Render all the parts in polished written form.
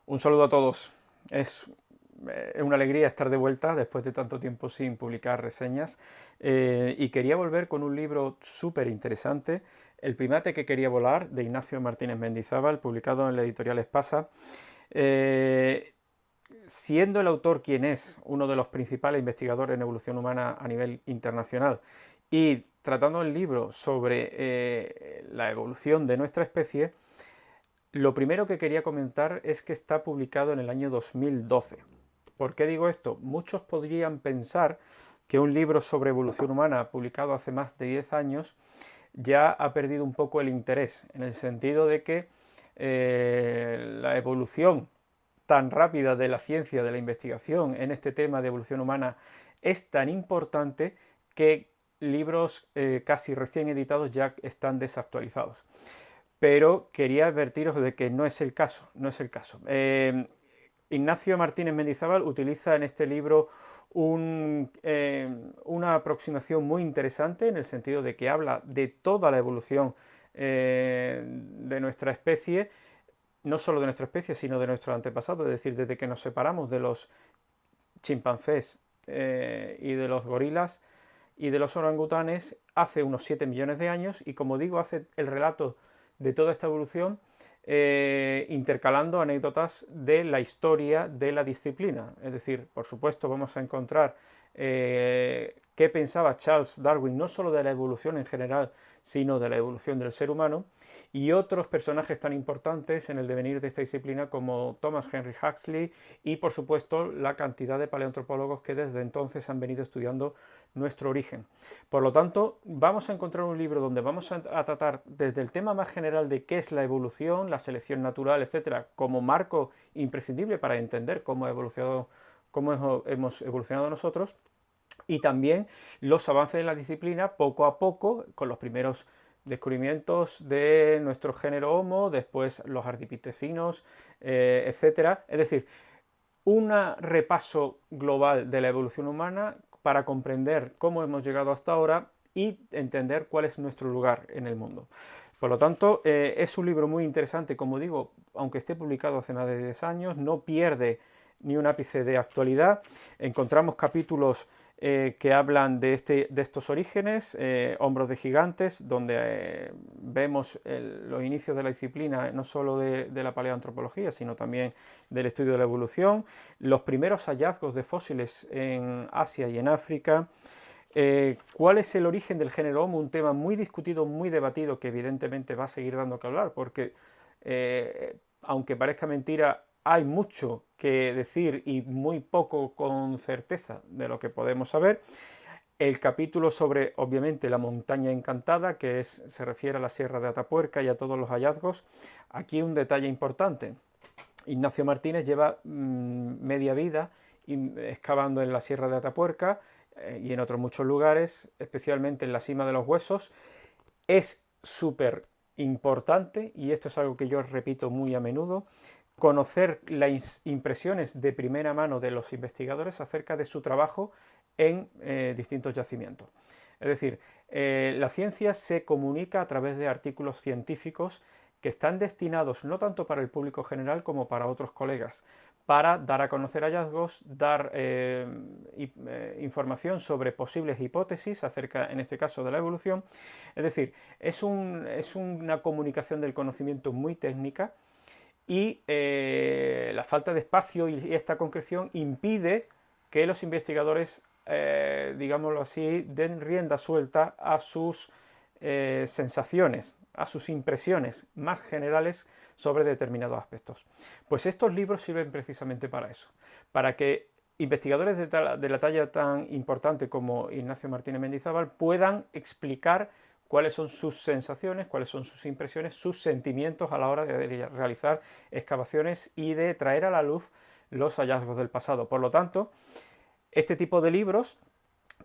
Un saludo a todos. Es una alegría estar de vuelta después de tanto tiempo sin publicar reseñas y quería volver con un libro súper interesante, El primate que quería volar, de Ignacio Martínez Mendizábal, publicado en la editorial Espasa. Eh, Siendo el autor quien es, uno de los principales investigadores en evolución humana a nivel internacional, y tratando el libro sobre la evolución de nuestra especie, lo primero que quería comentar es que está publicado en el año 2012. ¿Por qué digo esto? Muchos podrían pensar que un libro sobre evolución humana publicado hace más de 10 años ya ha perdido un poco el interés, en el sentido de que la evolución tan rápida de la ciencia, de la investigación en este tema de evolución humana es tan importante que libros casi recién editados ya están desactualizados. Pero quería advertiros de que no es el caso, no es el caso. Ignacio Martínez Mendizábal utiliza en este libro una aproximación muy interesante, en el sentido de que habla de toda la evolución de nuestra especie, no solo de nuestra especie, sino de nuestros antepasados, es decir, desde que nos separamos de los chimpancés y de los gorilas y de los orangutanes hace unos 7 millones de años, y como digo, hace el relato de toda esta evolución intercalando anécdotas de la historia de la disciplina. Es decir, por supuesto vamos a encontrar qué pensaba Charles Darwin, no solo de la evolución en general, sino de la evolución del ser humano, y otros personajes tan importantes en el devenir de esta disciplina como Thomas Henry Huxley y, por supuesto, la cantidad de paleoantropólogos que desde entonces han venido estudiando nuestro origen. Por lo tanto, vamos a encontrar un libro donde vamos a tratar desde el tema más general de qué es la evolución, la selección natural, etcétera, como marco imprescindible para entender cómo hemos evolucionado nosotros, y también los avances de la disciplina poco a poco, con los primeros descubrimientos de nuestro género Homo, después los ardipithecinos, etcétera. Es decir, un repaso global de la evolución humana para comprender cómo hemos llegado hasta ahora y entender cuál es nuestro lugar en el mundo. Por lo tanto, es un libro muy interesante, como digo, aunque esté publicado hace más de 10 años, no pierde ni un ápice de actualidad. Encontramos capítulos que hablan de estos orígenes, Hombros de Gigantes, donde vemos los inicios de la disciplina, no solo de la paleoantropología, sino también del estudio de la evolución, los primeros hallazgos de fósiles en Asia y en África. ¿Cuál es el origen del género Homo? Un tema muy discutido, muy debatido, que evidentemente va a seguir dando que hablar, porque aunque parezca mentira, hay mucho que decir y muy poco con certeza de lo que podemos saber. El capítulo sobre, obviamente, la montaña encantada, se refiere a la Sierra de Atapuerca y a todos los hallazgos. Aquí un detalle importante. Ignacio Martínez lleva media vida excavando en la Sierra de Atapuerca y en otros muchos lugares, especialmente en la cima de los Huesos. Es súper importante, y esto es algo que yo repito muy a menudo, conocer las impresiones de primera mano de los investigadores acerca de su trabajo en distintos yacimientos. Es decir, la ciencia se comunica a través de artículos científicos que están destinados no tanto para el público general como para otros colegas, para dar a conocer hallazgos, dar información sobre posibles hipótesis acerca, en este caso, de la evolución. Es decir, es una comunicación del conocimiento muy técnica, y la falta de espacio y esta concreción impide que los investigadores, digámoslo así, den rienda suelta a sus sensaciones, a sus impresiones más generales sobre determinados aspectos. Pues estos libros sirven precisamente para eso, para que investigadores de la talla tan importante como Ignacio Martínez Mendizábal puedan explicar cuáles son sus sensaciones, cuáles son sus impresiones, sus sentimientos a la hora de realizar excavaciones y de traer a la luz los hallazgos del pasado. Por lo tanto, este tipo de libros,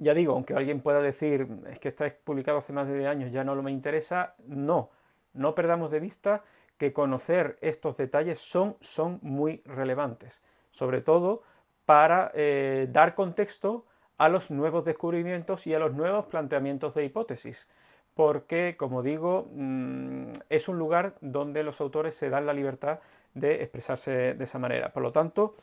ya digo, aunque alguien pueda decir, es que está publicado hace más de 10 años, ya no me interesa, no perdamos de vista que conocer estos detalles son muy relevantes, sobre todo para dar contexto a los nuevos descubrimientos y a los nuevos planteamientos de hipótesis, porque, como digo, es un lugar donde los autores se dan la libertad de expresarse de esa manera. Por lo tanto,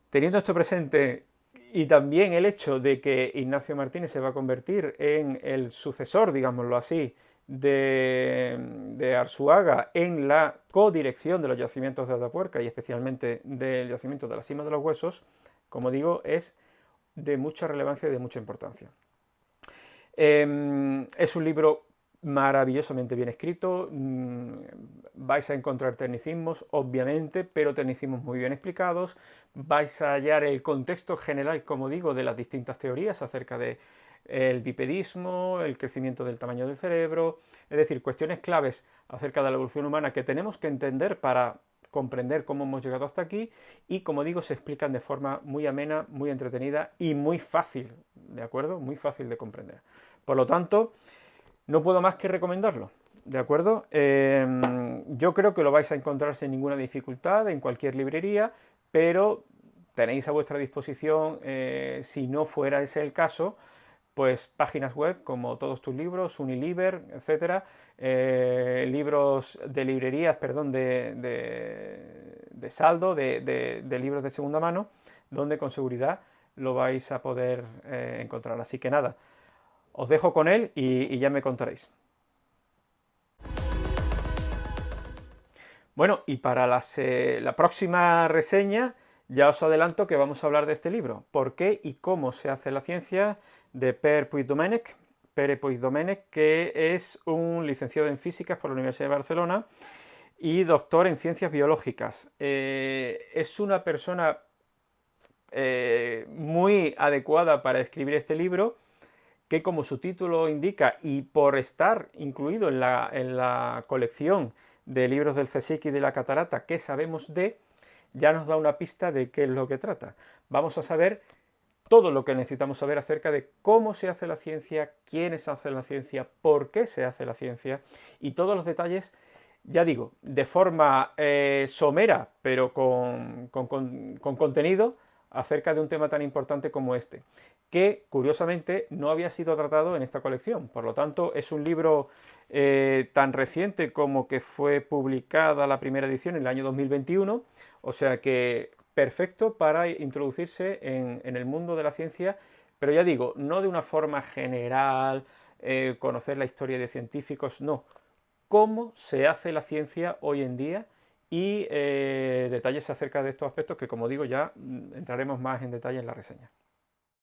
teniendo esto presente y también el hecho de que Ignacio Martínez se va a convertir en el sucesor, digámoslo así, de Arzuaga en la codirección de los yacimientos de Atapuerca y especialmente del yacimiento de la Sima de los Huesos, como digo, es de mucha relevancia y de mucha importancia. Es un libro maravillosamente bien escrito, vais a encontrar tecnicismos, obviamente, pero tecnicismos muy bien explicados, vais a hallar el contexto general, como digo, de las distintas teorías acerca de el bipedismo, el crecimiento del tamaño del cerebro, es decir, cuestiones claves acerca de la evolución humana que tenemos que entender para comprender cómo hemos llegado hasta aquí y, como digo, se explican de forma muy amena, muy entretenida y muy fácil, ¿de acuerdo? Muy fácil de comprender. Por lo tanto, no puedo más que recomendarlo, ¿de acuerdo? Yo creo que lo vais a encontrar sin ninguna dificultad en cualquier librería, pero tenéis a vuestra disposición, si no fuera ese el caso, pues páginas web como Todos tus libros, Unilever, etcétera, libros de librerías, perdón, de saldo, de libros de segunda mano, donde con seguridad lo vais a poder encontrar. Así que nada, os dejo con él y ya me contaréis. Bueno, y para la próxima reseña ya os adelanto que vamos a hablar de este libro, ¿Por qué y cómo se hace la ciencia?, de Pere Puigdomènech, que es un licenciado en físicas por la Universidad de Barcelona y doctor en ciencias biológicas. Es una persona muy adecuada para escribir este libro, que como su título indica y por estar incluido en la colección de libros del CSIC y de la Catarata, ¿qué sabemos de?, ya nos da una pista de qué es lo que trata. Vamos a saber todo lo que necesitamos saber acerca de cómo se hace la ciencia, quiénes hacen la ciencia, por qué se hace la ciencia y todos los detalles, ya digo, de forma somera, pero con contenido acerca de un tema tan importante como este, que curiosamente no había sido tratado en esta colección. Por lo tanto, es un libro tan reciente como que fue publicada la primera edición en el año 2021, o sea que perfecto para introducirse en el mundo de la ciencia, pero ya digo, no de una forma general, conocer la historia de científicos, no. Cómo se hace la ciencia hoy en día y detalles acerca de estos aspectos que, como digo, ya entraremos más en detalle en la reseña.